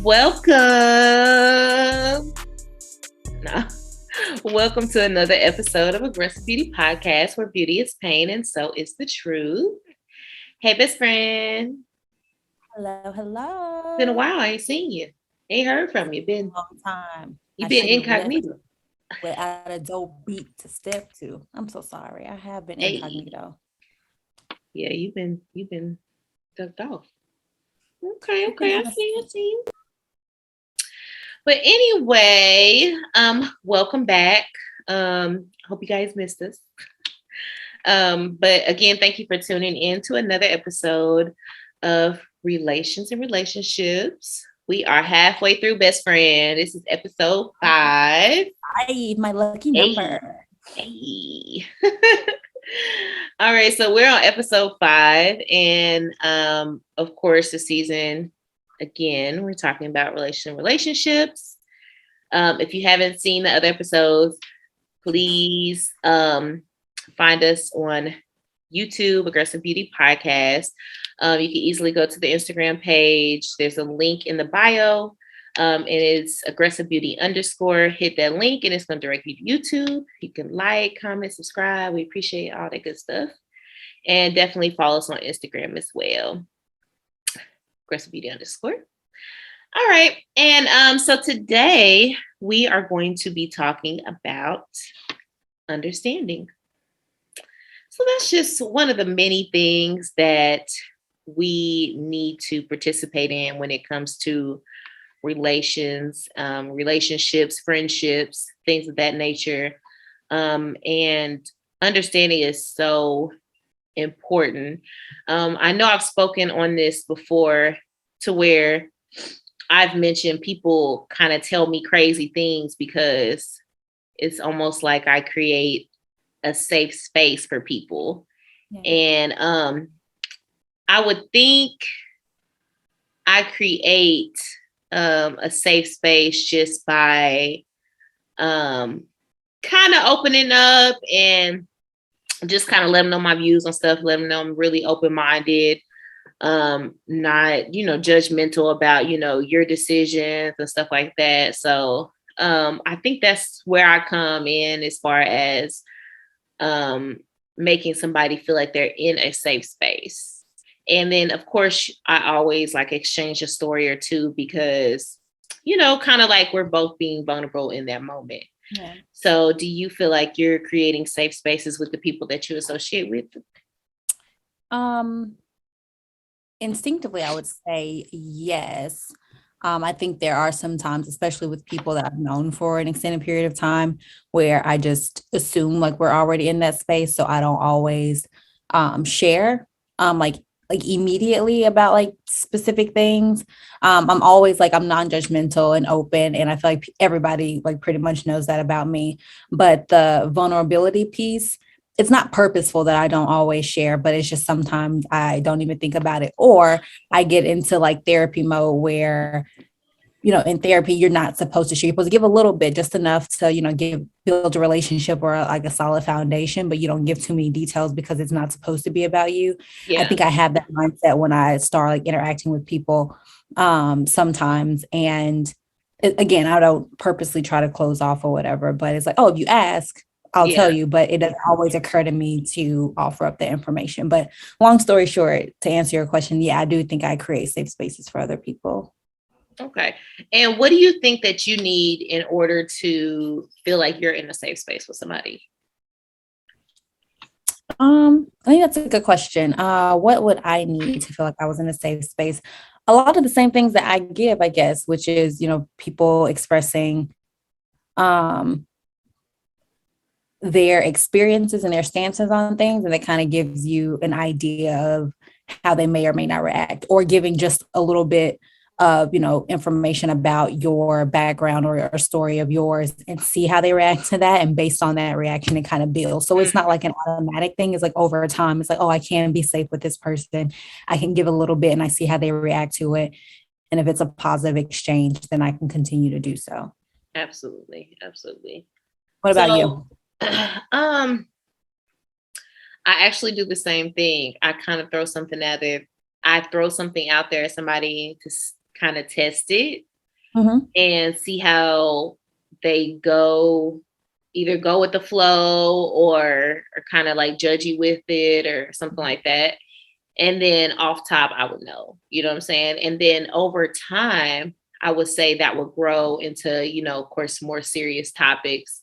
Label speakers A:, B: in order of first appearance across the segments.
A: Welcome. No. Welcome to another episode of Aggressive Beauty Podcast, where beauty is pain and so is the truth. Hey, best friend.
B: Hello,
A: It's been a
B: hello.
A: while. I ain't seen you. Ain't heard from you.
B: Long time.
A: You
B: I
A: been
B: should have left
A: incognito.
B: without a dope beat to step to. I'm so sorry. I have been
A: Hey,
B: incognito.
A: yeah, you've been ducked off. Okay. I see. I see. But anyway, welcome back. Hope you guys missed us. But again, thank you for tuning in to another episode of Relations and Relationships. We are halfway through, best friend. This is episode 5.
B: My lucky
A: Hey,
B: number.
A: hey. All right, so we're on episode 5, and of course, the season again, we're talking about relationships. If you haven't seen the other episodes, please find us on YouTube, Aggressive Beauty Podcast. You can easily go to the Instagram page. There's a link in the bio. It is aggressive beauty _ hit that link and it's going to direct you to YouTube. You can like, comment, subscribe. We appreciate all that good stuff. And definitely follow us on Instagram as well. Aggressive beauty _ All right. And so today we are going to be talking about understanding. So that's just one of the many things that we need to participate in when it comes to relationships, friendships, things of that nature. And understanding is so important. I know I've spoken on this before to where I've mentioned people kind of tell me crazy things because it's almost like I create a safe space for people.
B: Yeah.
A: And I would think I create a safe space just by kind of opening up and just kind of let them know my views on stuff, let them know I'm really open-minded, not, judgmental about, your decisions and stuff like that. So I think that's where I come in as far as making somebody feel like they're in a safe space. And then, of course, I always like exchange a story or two because, kind of like we're both being vulnerable in that moment.
B: Yeah.
A: So, do you feel like you're creating safe spaces with the people that you associate with?
B: Um, Instinctively, I would say yes. I think there are some times, especially with people that I've known for an extended period of time, where I just assume like we're already in that space. So I don't always share like immediately about like specific things. I'm always like I'm non-judgmental and open, and I feel like everybody like pretty much knows that about me. But the vulnerability piece, it's not purposeful that I don't always share, but it's just sometimes I don't even think about it, or I get into like therapy mode where, in therapy, you're not supposed to share. You're supposed to give a little bit, just enough to, build a relationship or like a solid foundation, but you don't give too many details because it's not supposed to be about you. I
A: Yeah.
B: think I have that mindset when I start like interacting with people sometimes. And again, I don't purposely try to close off or whatever, but it's like, oh, if you ask, I'll tell
A: Yeah.
B: you, but it doesn't always occur to me to offer up the information. But long story short, to answer your question, yeah, I do think I create safe spaces for other people.
A: Okay. And what do you think that you need in order to feel like you're in a safe space with somebody?
B: I think that's a good question. What would I need to feel like I was in a safe space? A lot of the same things that I give, I guess, which is, people expressing um their experiences and their stances on things, and that kind of gives you an idea of how they may or may not react, or giving just a little bit of information about your background or a story of yours, and see how they react to that, and based on that reaction it kind of builds. So it's not like an automatic thing. It's like over time it's like, oh, I can be safe with this person. I can give a little bit and I see how they react to it, and if it's a positive exchange, then I can continue to do so.
A: Absolutely. Absolutely.
B: What about you?
A: So, I actually do the same thing. I kind of throw something out there. I throw something out there, somebody to kind of test it. and see how they either go with the flow or kind of like judge you with it or something like that. And then off top, I would know, you know what I'm saying? And then over time, I would say that would grow into, of course, more serious topics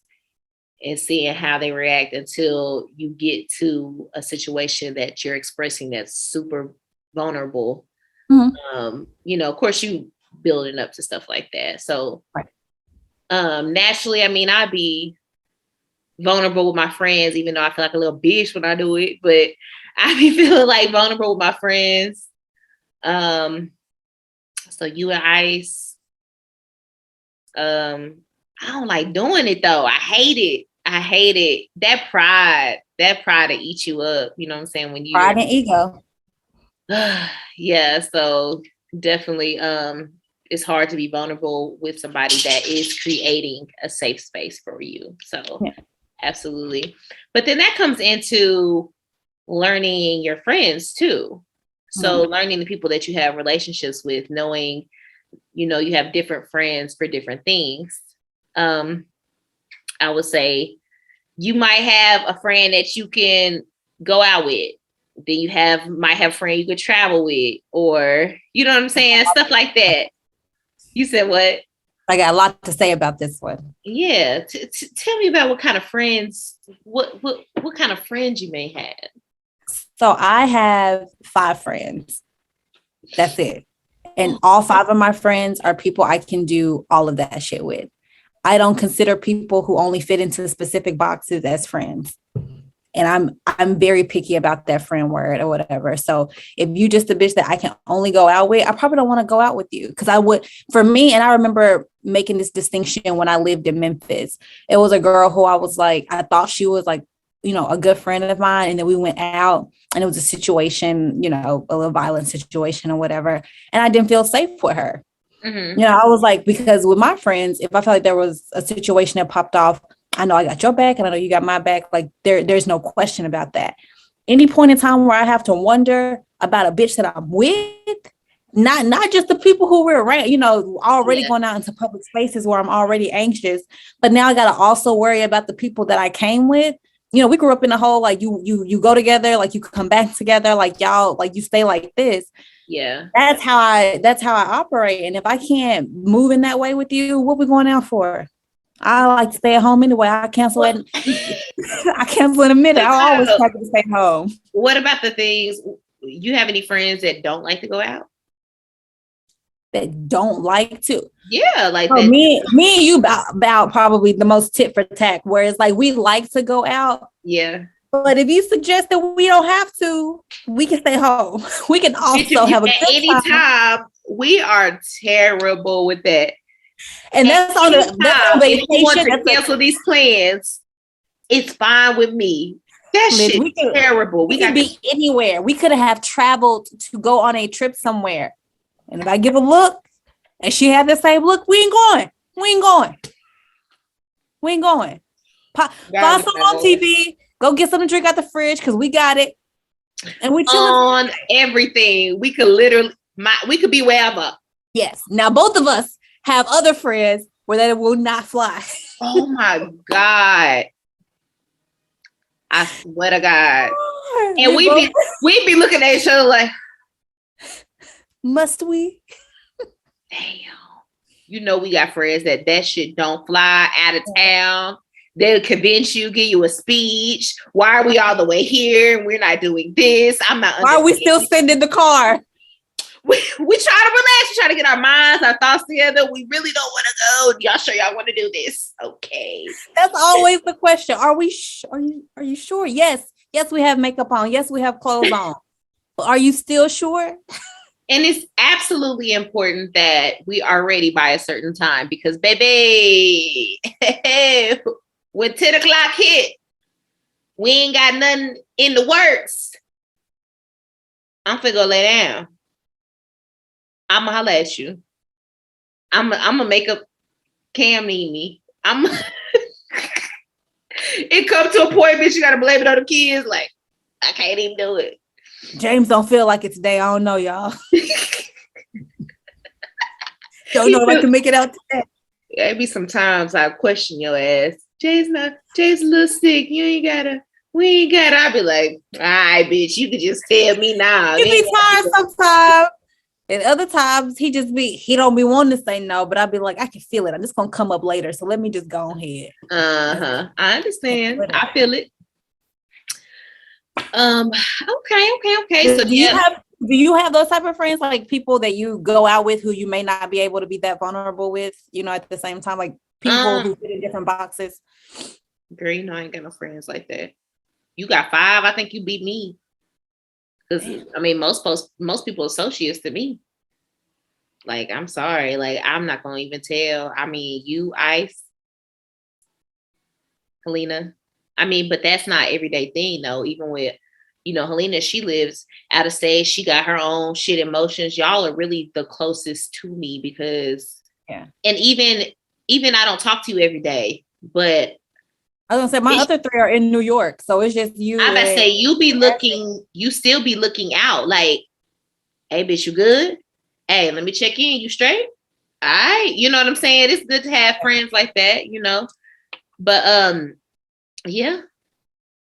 A: and seeing how they react until you get to a situation that you're expressing that's super vulnerable. Of course, you building up to stuff like that. So naturally, I mean, I'd be vulnerable with my friends, even though I feel like a little bitch when I do it, but I be feeling like vulnerable with my friends. So you and Ice, I don't like doing it though. I hate it. That pride to eat you up. You know what I'm saying? When you
B: pride and ego.
A: Yeah. So definitely, it's hard to be vulnerable with somebody that is creating a safe space for you. So absolutely. But then that comes into learning your friends too. So learning the people that you have relationships with, knowing, you have different friends for different things. I would say you might have a friend that you can go out with. Then you might have a friend you could travel with, or you know what I'm saying? Stuff like that. You said what?
B: I got a lot to say about this one.
A: Yeah. Tell me about what kind of friends, what kind of friends you may have.
B: So I have 5 friends. That's it. And all 5 of my friends are people I can do all of that shit with. I don't consider people who only fit into specific boxes as friends. And I'm very picky about that friend word or whatever. So if you just a bitch that I can only go out with, I probably don't want to go out with you. Because for me, and I remember making this distinction when I lived in Memphis. It was a girl who I was like, I thought she was like, a good friend of mine. And then we went out and it was a situation, a little violent situation or whatever. And I didn't feel safe with her. I was like, because with my friends, if I felt like there was a situation that popped off, I know I got your back and I know you got my back. Like there's no question about that. Any point in time where I have to wonder about a bitch that I'm with, not just the people who we're around, already going out into public spaces where I'm already anxious, but now I got to also worry about the people that I came with. We grew up in a whole, like you go together, like you come back together, like y'all, like you stay like this.
A: Yeah.
B: That's how I operate. And if I can't move in that way with you, what we going out for? I like to stay at home anyway. I cancel in a minute. I always try to stay home.
A: What about the things, you have any friends that don't like to go out?
B: That don't like to?
A: Yeah, like
B: that. Me and you about probably the most tit for tat, where it's like we like to go out.
A: Yeah.
B: But if you suggest that we don't have to, we can stay home. We can also have a good
A: time. We are terrible with that.
B: And that's on vacation.
A: If you want to cancel these plans, it's fine with me. That shit's terrible.
B: We could be anywhere. We could have traveled to go on a trip somewhere. And if I give a look and she had the same look, we ain't going. Find something on TV. Go get something to drink out the fridge because we got it. And we chilling
A: on everything. We could we could be wherever.
B: Yes. Now both of us have other friends where they will not fly.
A: Oh my God. I swear to God. And we'd be looking at each other like,
B: must we?
A: Damn. We got friends that shit don't fly out of town. They'll convince you, give you a speech. Why are we all the way here and we're not doing this? I'm not.
B: Why are we still sitting in the car?
A: We try to relax. We try to get our minds, our thoughts together. We really don't want to go. Y'all sure y'all want to do this? Okay.
B: That's always the question. Are you sure? Yes, we have makeup on. Yes, we have clothes on. But are you still sure?
A: And it's absolutely important that we are ready by a certain time because, baby, when 10 o'clock hit, we ain't got nothing in the works. I'm finna go lay down. I'm gonna holler at you. I'm gonna make up Cam need me. It come to a point, bitch, you gotta blame it on the kids. Like, I can't even do it.
B: James don't feel like it today. I don't know, y'all. Don't know if I can make it out today.
A: Maybe sometimes I question your ass. Jay's a little sick. We ain't gotta. I'll be like, all right, bitch, you could just tell me now.
B: He be tired sometimes. And other times he don't be wanting to say no, but I'll be like, I can feel it. I'm just gonna come up later. So let me just go ahead.
A: I understand. I feel it. Okay. So
B: do you have those type of friends, like people that you go out with who you may not be able to be that vulnerable with, at the same time, like people who fit in different boxes?
A: Girl, I ain't got no friends like that. You got 5. I think you beat me. Because most people associates to me. Like, I'm sorry. Like, I'm not gonna even tell. You, Ice, Helena. But that's not everyday thing though. Even with, Helena, she lives out of state. She got her own shit emotions. Y'all are really the closest to me because and even I don't talk to you every day, but
B: I was gonna say my other 3 are in New York, so it's just you.
A: I'm gonna say you still be looking out like, hey, bitch, you good? Hey, let me check in. You straight? All right, you know what I'm saying? It's good to have friends like that, But yeah,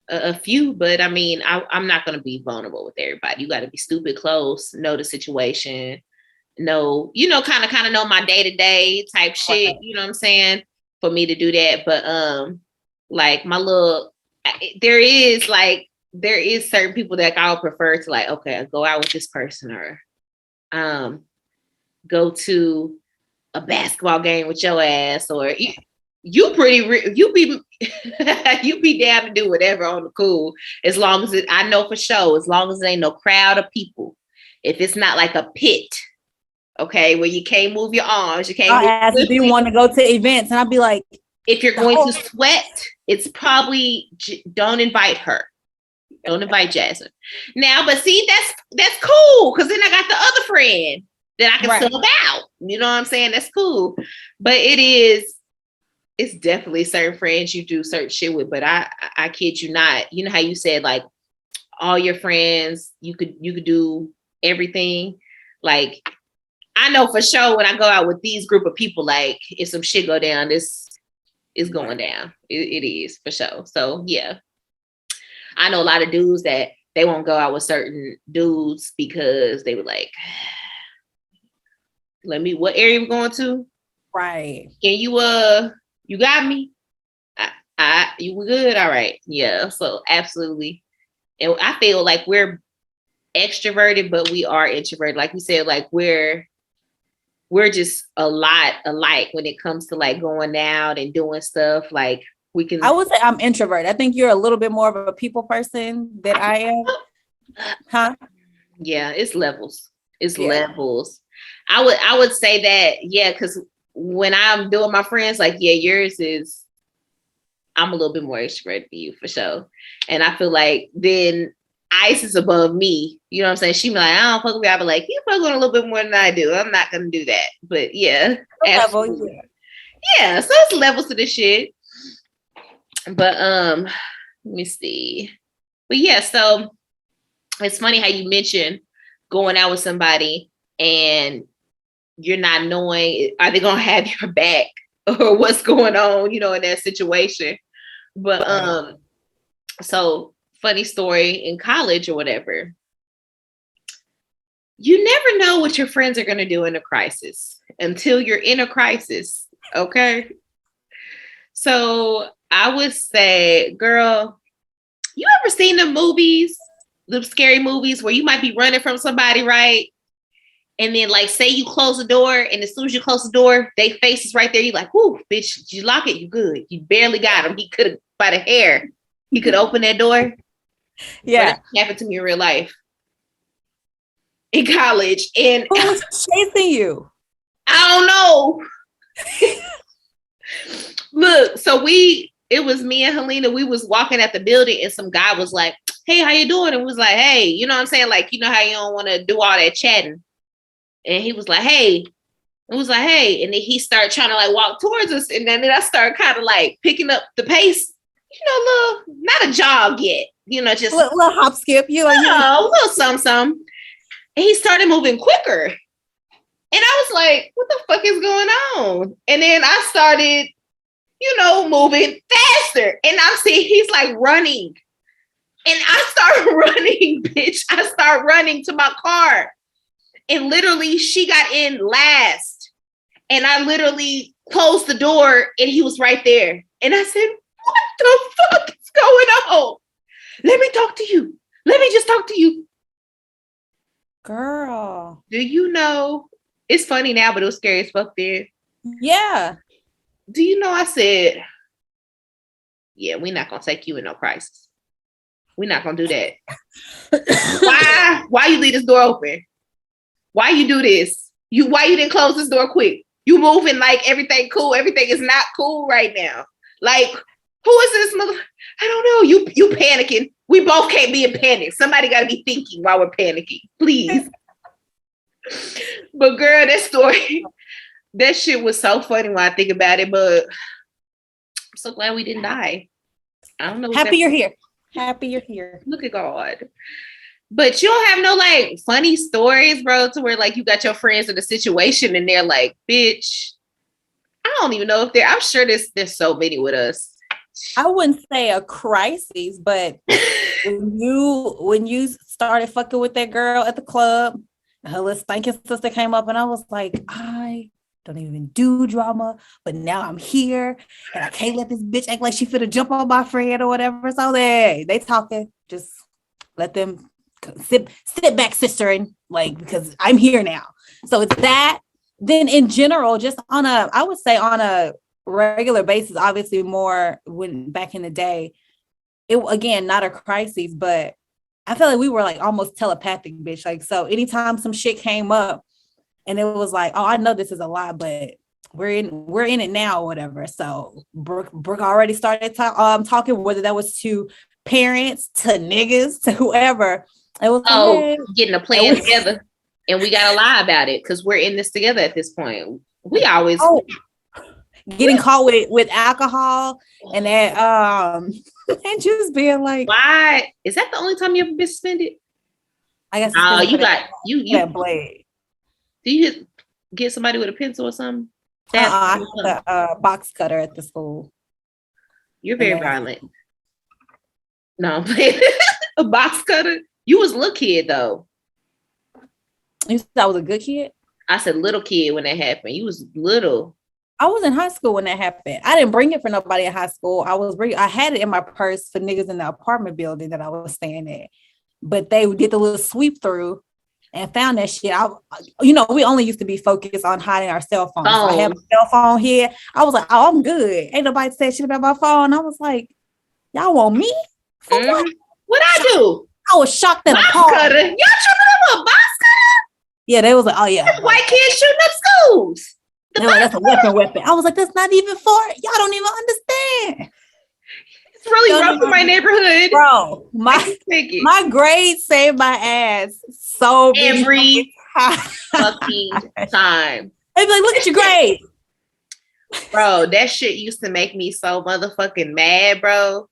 A: a few. But I'm not gonna be vulnerable with everybody. You got to be stupid close, know the situation, know, kind of know my day to day type shit. You know what I'm saying? For me to do that, but like my little, there is certain people that I would prefer to like, okay, I go out with this person or go to a basketball game with your ass, or you be you be down to do whatever on the cool, as long as I know for sure, as long as there ain't no crowd of people. If it's not like a pit, okay, where you can't move your arms, you can't.
B: I'll ask, do you want to go to events? And I'll be like,
A: if you're going to sweat, it's probably don't invite her. Don't invite Jasmine. Now, but see, that's cool, because then I got the other friend that I can sub out. You know what I'm saying? That's cool. But it's definitely certain friends you do certain shit with. But I kid you not. You know how you said like all your friends, you could do everything. Like, I know for sure when I go out with these group of people, like if some shit go down, this is going down. It is for sure. So yeah. I know a lot of dudes that they won't go out with certain dudes because they were like, what area we going to?
B: Right.
A: Can you you got me? You were good? All right. Yeah. So absolutely. And I feel like we're extroverted, but we are introverted. Like you said, like we're just a lot alike when it comes to like going out and doing stuff. Like
B: I would say I'm introvert. I think you're a little bit more of a people person than I am. Huh?
A: Yeah, it's levels. Levels. I would say that, yeah, because when I'm doing my friends, like, yeah, yours is, I'm a little bit more extroverted than you for sure. And I feel like then Ice is above me. You know what I'm saying? She be like, I don't fuck with you. I be like, you fuck with a little bit more than I do. I'm not gonna do that. But yeah, absolutely. Level, yeah, so it's levels to this shit. But let me see. But yeah, so it's funny how you mentioned going out with somebody and you're not knowing, are they gonna have your back or what's going on, in that situation. But so funny story, in college or whatever, you never know what your friends are gonna do in a crisis until you're in a crisis. Okay. So I would say, girl, you ever seen the movies, the scary movies where you might be running from somebody, right? And then like, say you close the door, and as soon as you close the door, they face is right there. You're like, whoo, bitch, you lock it, you good. You barely got him. He could have, by the hair, he could open that door.
B: Yeah.
A: That happened to me in real life. In college. And
B: who was chasing you?
A: I don't know. Look, so it was me and Helena. We was walking at the building and some guy was like, hey, how you doing? And was like, hey, you know what I'm saying? Like, you know how you don't want to do all that chatting. And he was like, hey. It was like, hey. And then he started trying to like walk towards us. And then I started kind of like picking up the pace, not a jog yet, just
B: a little hop skip. A
A: little something. And he started moving quicker. And I was like, what the fuck is going on? And then I started, moving faster. And I'm seeing he's like running. And I start running, bitch. I start running to my car. And literally, she got in last. And I literally closed the door and he was right there. And I said, what the fuck is going on? Let me talk to you. Let me just talk to you.
B: Girl.
A: Do you know? It's funny now, but it was scary as fuck then.
B: Yeah.
A: Do you know I said, yeah, we're not going to take you in no crisis. We're not going to do that. Why you leave this door open? Why you do this? Why you didn't close this door quick? You moving like everything cool. Everything is not cool right now. Like, who is this mother? I don't know. You panicking. We both can't be in panic. Somebody got to be thinking while we're panicking. Please. But girl, that story, that shit was so funny when I think about it. But I'm so glad we didn't die. I don't know.
B: Happy you're here. Happy you're here.
A: Look at God. But you don't have no like funny stories, bro, to where like you got your friends in a situation and they're like, bitch, I don't even know if I'm sure there's so many with us.
B: I wouldn't say a crisis, but when you started fucking with that girl at the club, her little stinking sister came up and I was like, I don't even do drama, but now I'm here and I can't let this bitch act like she finna jump on my friend or whatever. So they talking, just let them sit back, sister, and like, because I'm here now. So it's that. Then in general, just I would say on a regular basis, obviously more when back in the day, it again, not a crisis, but I feel like we were like almost telepathic, bitch. Like, so anytime some shit came up and it was like, oh, I know this is a lie, but we're in it now or whatever. So Brooke already started talking, whether that was to parents, to niggas, to whoever. It was
A: getting a plan together. And we gotta lie about it because we're in this together at this point. We always
B: getting caught with alcohol and that and just being like,
A: why is that the only time you ever been suspended?
B: I guess
A: you got
B: that blade.
A: Do you get somebody with a pencil or something?
B: I had a box cutter at the school.
A: You're very violent. No, I'm playing. A box cutter. You was a little kid though.
B: You said I was a good kid?
A: I said little kid when that happened. You was little.
B: I was in high school when that happened. I didn't bring it for nobody in high school. I had it in my purse for niggas in the apartment building that I was staying at. But they did the little sweep through and found that shit. We only used to be focused on hiding our cell phones. So I have a cell phone here. I was like, oh, I'm good. Ain't nobody said shit about my phone. I was like, y'all want me? For what?
A: What'd I do?
B: I was shocked and appalled.
A: Y'all tripping up a box cutter?
B: Yeah, they was like, oh yeah.
A: That's white kids shooting up schools.
B: That's a weapon. I was like, that's not even for it. Y'all don't even understand.
A: It's really rough in my neighborhood.
B: Bro, my grades saved my ass so
A: every fucking time.
B: They'd be like, look at your grade.
A: Bro, that shit used to make me so motherfucking mad, bro.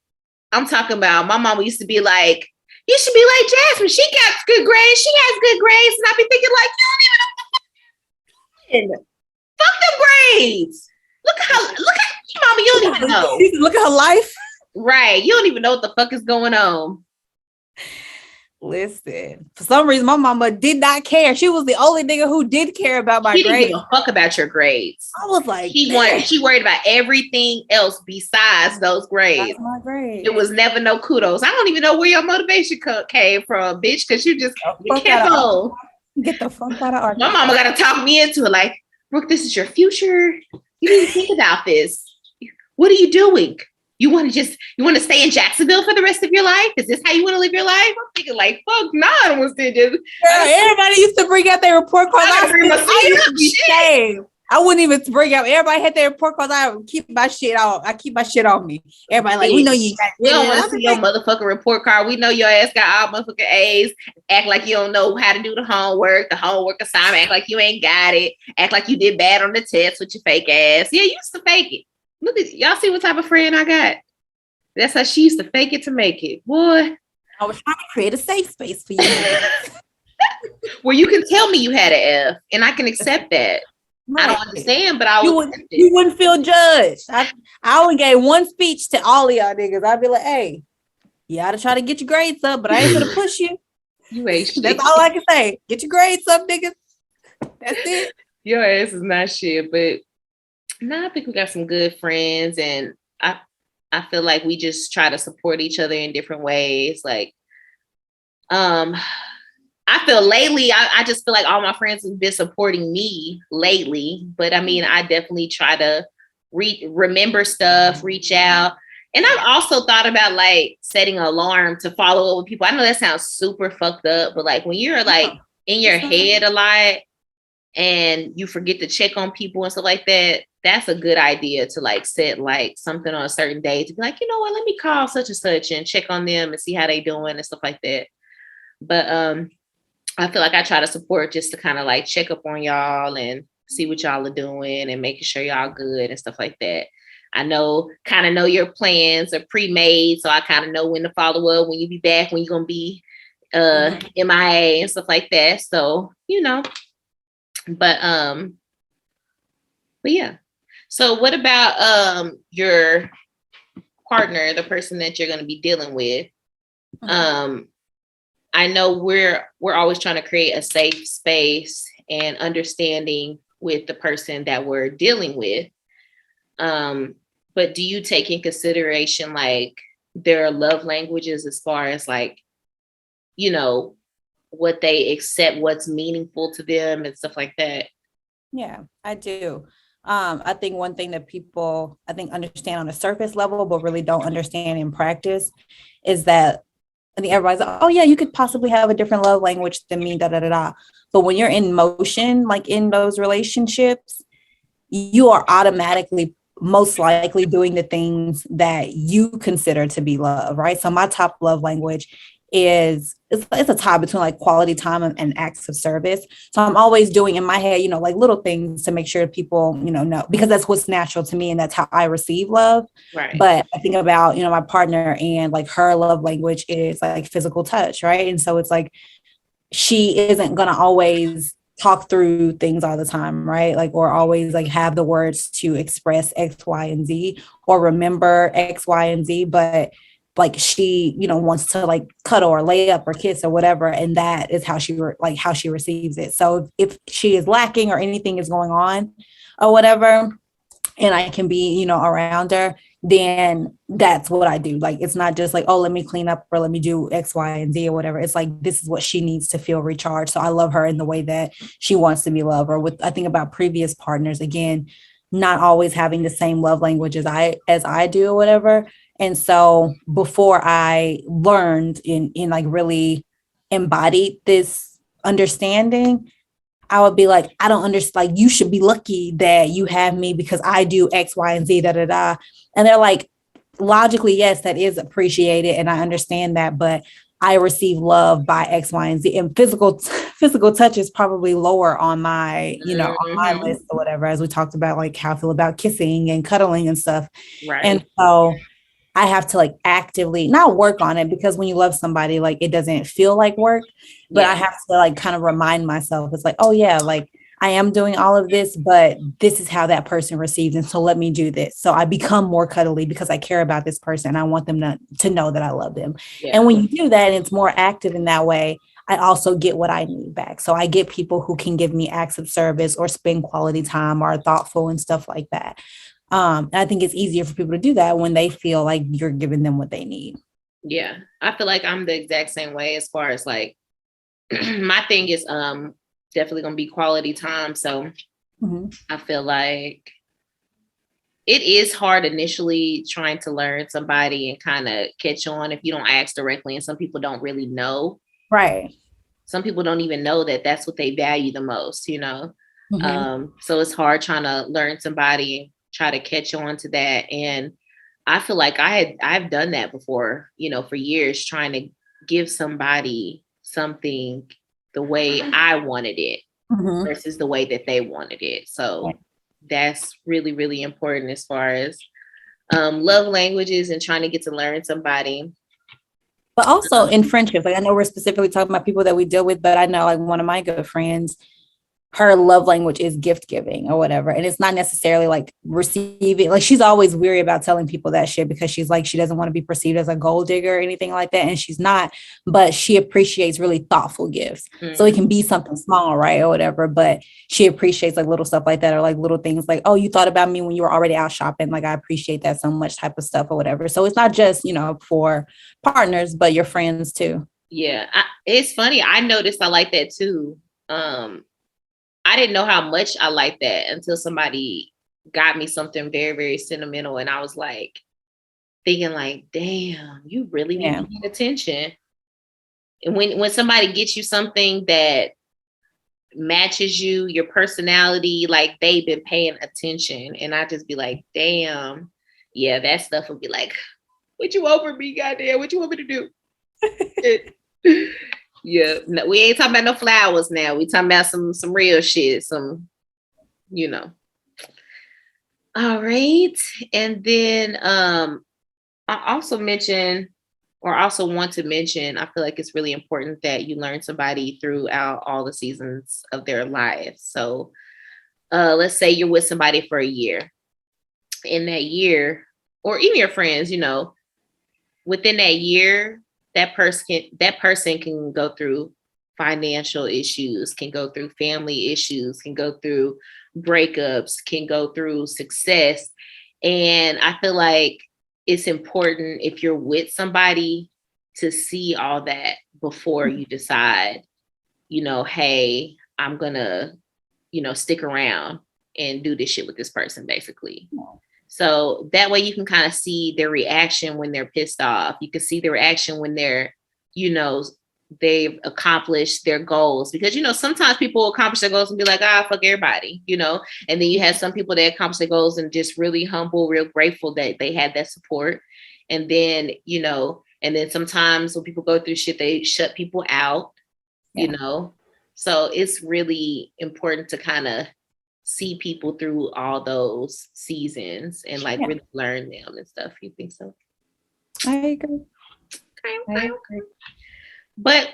A: I'm talking about my mama used to be like, you should be like Jasmine. She got good grades. She has good grades. And I'd be thinking like, you don't even know. Fuck them grades. Look at mama, you don't even know.
B: Look at her life.
A: Right. You don't even know what the fuck is going on.
B: Listen, for some reason, my mama did not care. She was the only nigga who did care about my grades. She didn't give
A: a fuck about your grades.
B: I was like,
A: she worried about everything else besides those grades.
B: That's my grades.
A: It was never no kudos. I don't even know where your motivation came from, bitch, because you just kept on.
B: Get the fuck out of art.
A: My mama got to talk me into it like, Brooke, this is your future. You need to think about this. What are you doing? You want to stay in Jacksonville for the rest of your life? Is this how you want to live your life? I'm thinking like, fuck, nah, I don't want to just.
B: Everybody used to bring out their report cards. I used to be ashamed. I wouldn't even bring out. Everybody had their report cards. I would keep my shit on. I keep my shit on me. Everybody like, we know you.
A: We don't want to see your motherfucking report card. We know your ass got all motherfucking A's. Act like you don't know how to do the homework assignment. Act like you ain't got it. Act like you did bad on the test with your fake ass. Yeah, you used to fake it. Look at y'all. See what type of friend I got? That's how she used to fake it to make it, boy.
B: I was trying to create a safe space for you.
A: where you can tell me you had an F and I can accept that. I don't
B: Right.
A: understand, but I
B: You
A: will
B: would
A: accept
B: you
A: it.
B: wouldn't feel judged. I only gave one speech to all of y'all niggas. I'd be like, hey, you gotta try to get your grades up, but I ain't gonna push you.
A: You ain't shit.
B: That's all I can say. Get your grades up, niggas. That's it.
A: Your ass is not shit, but no, I think we got some good friends, and I feel like we just try to support each other in different ways. Like, I feel lately, I just feel like all my friends have been supporting me lately. But I mean, I definitely try to remember stuff, reach out. And I've also thought about like setting an alarm to follow up with people. I know that sounds super fucked up, but like when you're like in your head a lot and you forget to check on people and stuff like that, that's a good idea to like set like something on a certain day to be like, you know what, let me call such and such and check on them and see how they doing and stuff like that. But I feel like I try to support just to kind of like check up on y'all and see what y'all are doing and making sure y'all good and stuff like that. I kind of know your plans are pre-made, so I kind of know when to follow up, when you be back, when you're gonna be MIA and stuff like that. So, but yeah. So what about your partner, the person that you're gonna be dealing with? I know we're always trying to create a safe space and understanding with the person that we're dealing with. But do you take in consideration like their love languages as far as like, what they accept, what's meaningful to them and stuff like that?
B: Yeah, I do. I think one thing that people understand on a surface level, but really don't understand in practice is that I think everybody's like, oh yeah, you could possibly have a different love language than me, da da da da. But when you're in motion, like in those relationships, you are automatically most likely doing the things that you consider to be love, right? So my top love language is it's a tie between like quality time and acts of service. So I'm always doing in my head, like little things to make sure people, know, because that's what's natural to me and that's how I receive love.
A: Right.
B: But I think about, my partner and like her love language is like physical touch, right? And so it's like she isn't going to always talk through things all the time, right? Like, or always like have the words to express X, Y, and Z, or remember X, Y, and Z, but like she, wants to like cuddle or lay up or kiss or whatever. And that is how how she receives it. So if she is lacking or anything is going on or whatever, and I can be, around her, then that's what I do. Like, it's not just like, oh, let me clean up or let me do X, Y, and Z or whatever. It's like, this is what she needs to feel recharged. So I love her in the way that she wants to be loved. Or I think about previous partners, again, not always having the same love language as I do or whatever. And so before I learned in like really embodied this understanding, I would be like, I don't understand. Like, you should be lucky that you have me because I do X, Y, and Z, da, da, da. And they're like, logically, yes, that is appreciated. And I understand that, but I receive love by X, Y, and Z. And physical touch is probably lower on my, on my list or whatever, as we talked about, like how I feel about kissing and cuddling and stuff.
A: Right.
B: And so I have to like actively not work on it, because when you love somebody, like it doesn't feel like work, but I have to like kind of remind myself, it's like, oh yeah, like I am doing all of this, but this is how that person receives. And so let me do this. So I become more cuddly because I care about this person. And I want them to know that I love them. Yeah. And when you do that and it's more active in that way, I also get what I need back. So I get people who can give me acts of service or spend quality time or are thoughtful and stuff like that. And I think it's easier for people to do that when they feel like you're giving them what they need.
A: Yeah, I feel like I'm the exact same way as far as like my thing is definitely gonna be quality time. So I feel like it is hard initially trying to learn somebody and kind of catch on if you don't ask directly, and some people don't really know.
B: Right.
A: Some people don't even know that that's what they value the most, so it's hard trying to learn somebody, try to catch on to that. And I feel like I've done that before, for years, trying to give somebody something the way I wanted it versus the way that they wanted it. So that's really, really important as far as love languages and trying to get to learn somebody.
B: But also in friendships, like I know we're specifically talking about people that we deal with, but I know like one of my good friends, her love language is gift giving or whatever. And it's not necessarily like receiving, like she's always weary about telling people that shit because she's like, she doesn't want to be perceived as a gold digger or anything like that. And she's not, but she appreciates really thoughtful gifts. So it can be something small, right? Or whatever, but she appreciates like little stuff like that, or like little things like, oh, you thought about me when you were already out shopping. Like I appreciate that so much type of stuff or whatever. So it's not just, for partners, but your friends too.
A: Yeah, it's funny. I noticed I like that too. I didn't know how much I liked that until somebody got me something very, very sentimental. And I was like thinking like, damn, you really be paying attention. And when somebody gets you something that matches you, your personality, like they've been paying attention. And I just be like, damn, yeah, that stuff would be like, what you over me, goddamn, what you want me to do? Yeah, no, we ain't talking about no flowers now. We talking about some real shit. All right. And then I also want to mention, I feel like it's really important that you learn somebody throughout all the seasons of their lives. So let's say you're with somebody for a year. In that year, or even your friends, within that year, that person can go through financial issues, can go through family issues, can go through breakups, can go through success. And I feel like it's important if you're with somebody to see all that before you decide, hey, I'm gonna, stick around and do this shit with this person, basically. So that way you can kind of see their reaction when they're pissed off. You can see their reaction when they've accomplished their goals, because, sometimes people accomplish their goals and be like, fuck everybody, and then you have some people that accomplish their goals and just really humble, real grateful that they had that support. And then, and then sometimes when people go through shit, they shut people out, so it's really important to kind of see people through all those seasons and really learn them and stuff. You think so?
B: I agree.
A: Okay. But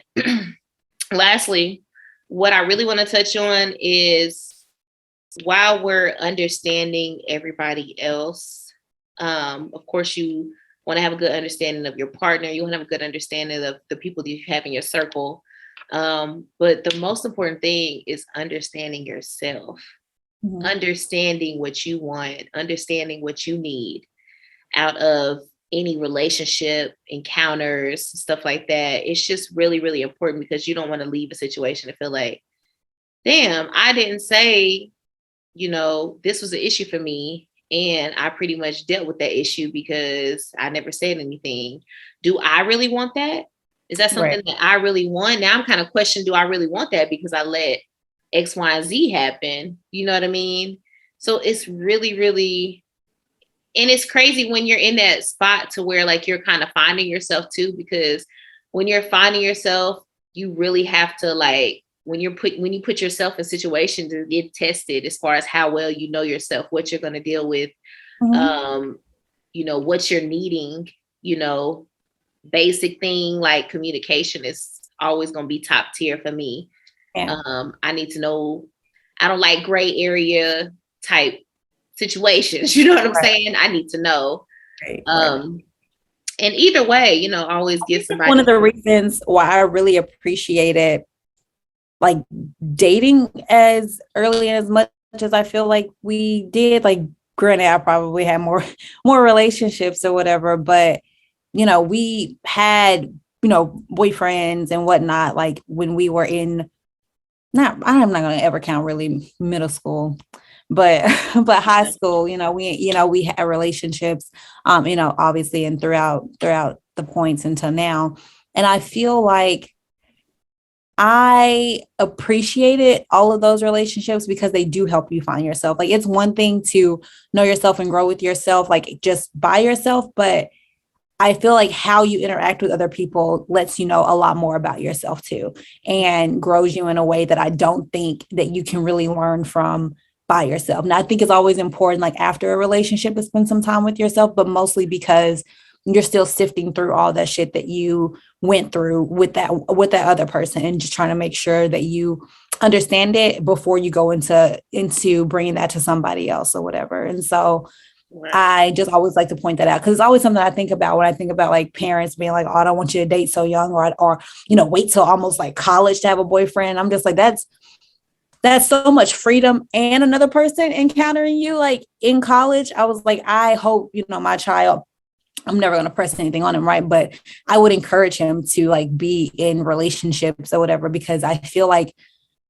A: lastly, what I really want to touch on is, while we're understanding everybody else, of course, you want to have a good understanding of your partner. You want to have a good understanding of the people that you have in your circle. But the most important thing is understanding yourself. Mm-hmm. Understanding what you want, understanding what you need out of any relationship, encounters, stuff like that. It's just really, really important, because you don't want to leave a situation and feel like, damn, I didn't say, this was an issue for me, and I pretty much dealt with that issue because I never said anything. Do I really want that? Is that something that I really want? Now I'm kind of questioning, do I really want that because I let X, Y, and Z happen? You know what I mean? So it's really, really, and it's crazy when you're in that spot to where you're kind of finding yourself too, because when you're finding yourself, you really have to when you put yourself in situations to get tested as far as how well you know yourself, what you're going to deal with, what you're needing, basic thing like communication is always going to be top tier for me. I need to know. I don't like gray area type situations. You know what I'm saying? I need to know. And either way, always give somebody.
B: One of the reasons why I really appreciated dating as early and as much as I feel like we did. Granted, I probably had more relationships or whatever, but we had boyfriends and whatnot. When we were in. I'm not going to ever count really middle school, but high school, we had relationships, obviously, and throughout the points until now. And I feel like I appreciated all of those relationships because they do help you find yourself. It's one thing to know yourself and grow with yourself, just by yourself, but I feel like how you interact with other people lets you know a lot more about yourself too, and grows you in a way that I don't think that you can really learn from by yourself. Now, I think it's always important, after a relationship, to spend some time with yourself, but mostly because you're still sifting through all that shit that you went through with that other person, and just trying to make sure that you understand it before you go into bringing that to somebody else or whatever. And so
A: Right.
B: I just always like to point that out, because it's always something I think about when I think about like parents being like, oh, I don't want you to date so young, or wait till almost like college to have a boyfriend. I'm just like, that's so much freedom, and another person encountering you like in college. I was like, I hope, my child, I'm never going to press anything on him, right? But I would encourage him to like be in relationships or whatever, because I feel like,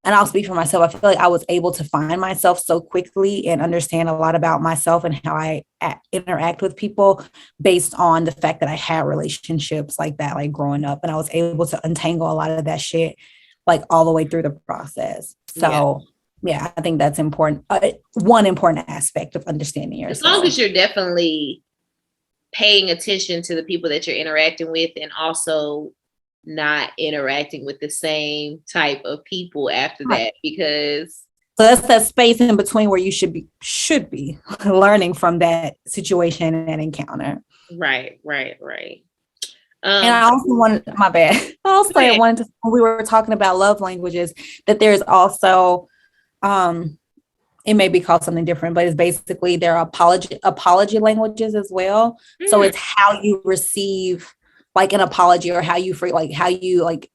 B: and I'll speak for myself, I feel like I was able to find myself so quickly and understand a lot about myself and how I interact with people based on the fact that I had relationships like that, like growing up, and I was able to untangle a lot of that shit like all the way through the process. So yeah, I think that's important. One important aspect of understanding yourself.
A: As long as you're definitely paying attention to the people that you're interacting with, and also not interacting with the same type of people after that, because
B: so that's that space in between where you should be learning from that situation and encounter.
A: Right.
B: And I also wanted, my bad. When we were talking about love languages, that there's also, it may be called something different, but it's basically there are apology languages as well. So it's how you receive like an apology, or how you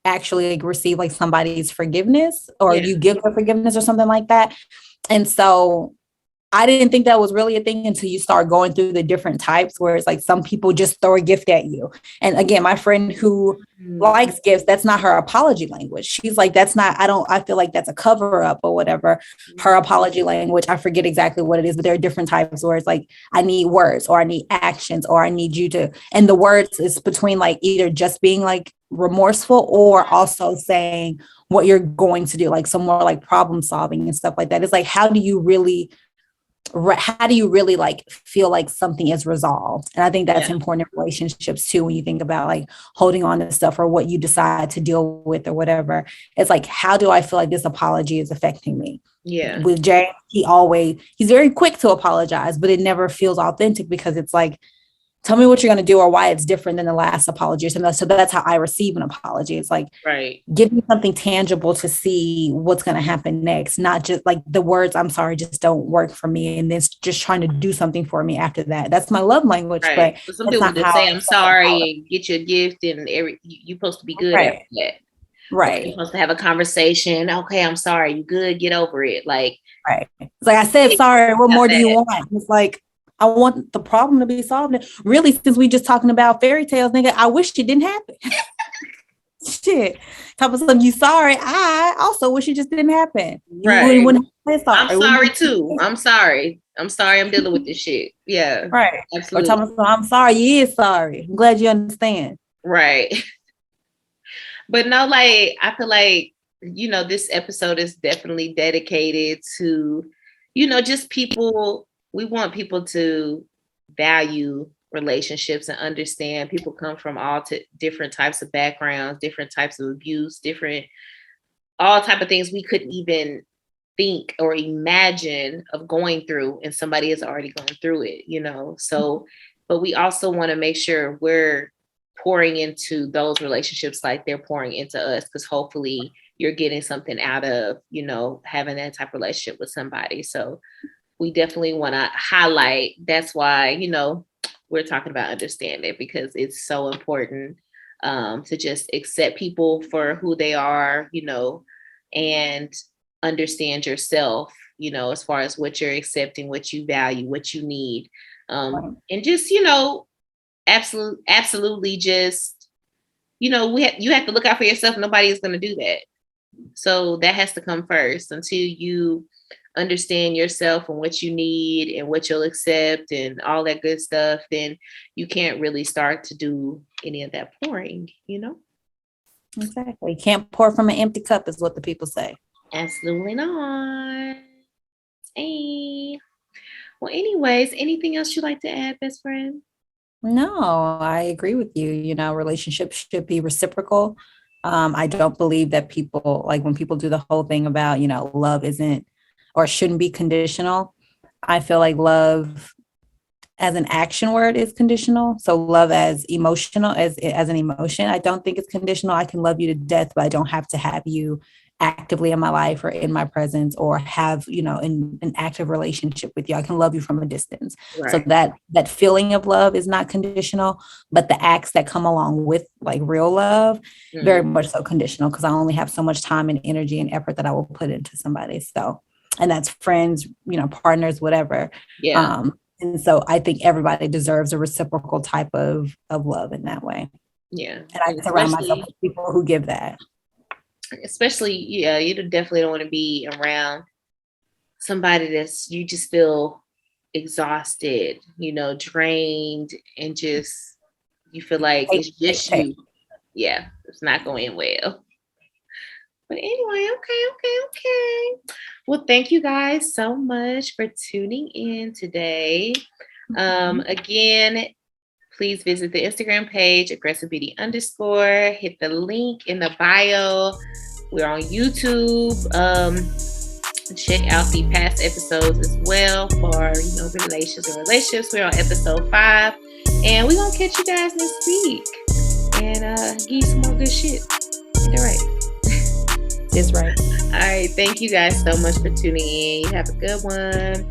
B: actually like receive like somebody's forgiveness, or you give them forgiveness or something like that. And so I didn't think that was really a thing until you start going through the different types, where it's like some people just throw a gift at you. And again, my friend who likes gifts, that's not her apology language. She's like, I feel like that's a cover up or whatever. Her apology language, I forget exactly what it is, but there are different types where it's like, I need words, or I need actions, or I need you to, and the words is between like either just being like remorseful, or also saying what you're going to do, like some more like problem solving and stuff like that. It's like, how do you really like feel like something is resolved? And I think that's important in relationships too, when you think about like holding on to stuff, or what you decide to deal with or whatever. It's like, how do I feel like this apology is affecting me? With Jay, he's very quick to apologize, but it never feels authentic, because it's like, tell me what you're going to do, or why it's different than the last apology. So that's how I receive an apology. It's like, give me something tangible to see what's going to happen next. Not just like the words, I'm sorry, just don't work for me. And then just trying to do something for me after that. That's my love language. But
A: some people just say, I'm sorry, and get you a gift, and you're supposed to be good after that.
B: Right.
A: You're supposed to have a conversation. Okay, I'm sorry. You good? Get over it. Like,
B: right. It's like, I said, sorry. What more do you want? It's like, I want the problem to be solved. Really, since we just talking about fairy tales, nigga, I wish it didn't happen. Shit. Talk about something, you sorry. I also wish it just didn't happen.
A: Right. I'm sorry too. I'm sorry. I'm dealing with this shit. Yeah.
B: Right.
A: Absolutely.
B: Or talking about, I'm sorry. You is sorry. I'm glad you understand.
A: Right. But no, like, I feel like, this episode is definitely dedicated to, just people. We want people to value relationships and understand people come from all different types of backgrounds, different types of abuse, all type of things we couldn't even think or imagine of going through, and somebody has already gone through it, So, but we also want to make sure we're pouring into those relationships like they're pouring into us, because hopefully you're getting something out of, having that type of relationship with somebody. So we definitely want to highlight. That's why, we're talking about understanding, because it's so important to just accept people for who they are, and understand yourself, as far as what you're accepting, what you value, what you need. And just, absolutely just, you have to look out for yourself. Nobody is going to do that. So that has to come first. Until you understand yourself and what you need and what you'll accept and all that good stuff, then you can't really start to do any of that pouring,
B: Exactly. You can't pour from an empty cup, is what the people say.
A: Absolutely not. Hey. Well, anyways, anything else you'd like to add, best friend?
B: No, I agree with you. Relationships should be reciprocal. I don't believe that people, like when people do the whole thing about, love isn't or shouldn't be conditional. I feel like love as an action word is conditional. So love as emotional as an emotion. I don't think it's conditional. I can love you to death, but I don't have to have you actively in my life or in my presence or have, in an active relationship with you. I can love you from a distance. So
A: Right.
B: that feeling of love is not conditional, but the acts that come along with like real love, very
A: Mm.
B: much so conditional, because I only have so much time and energy and effort that I will put into somebody. So, and that's friends, partners, whatever.
A: Yeah.
B: And so I think everybody deserves a reciprocal type of love in that way.
A: Yeah.
B: And I
A: And
B: surround myself
A: especially,
B: with people who give that.
A: yeah, you definitely don't want to be around somebody that's you just feel exhausted, drained, and just you feel like
B: Take,
A: it's just
B: take.
A: you. Yeah, it's not going well. But anyway, okay. Well, thank you guys so much for tuning in today.
B: Mhm.
A: Again, please visit the Instagram page, aggressive beauty underscore. Hit the link in the bio. We're on YouTube. Check out the past episodes as well for relations and relationships. We're on episode 5, and we're gonna catch you guys next week and give you some more good shit. All right.
B: Is right.
A: All right. Thank you guys so much for tuning in. You have a good one.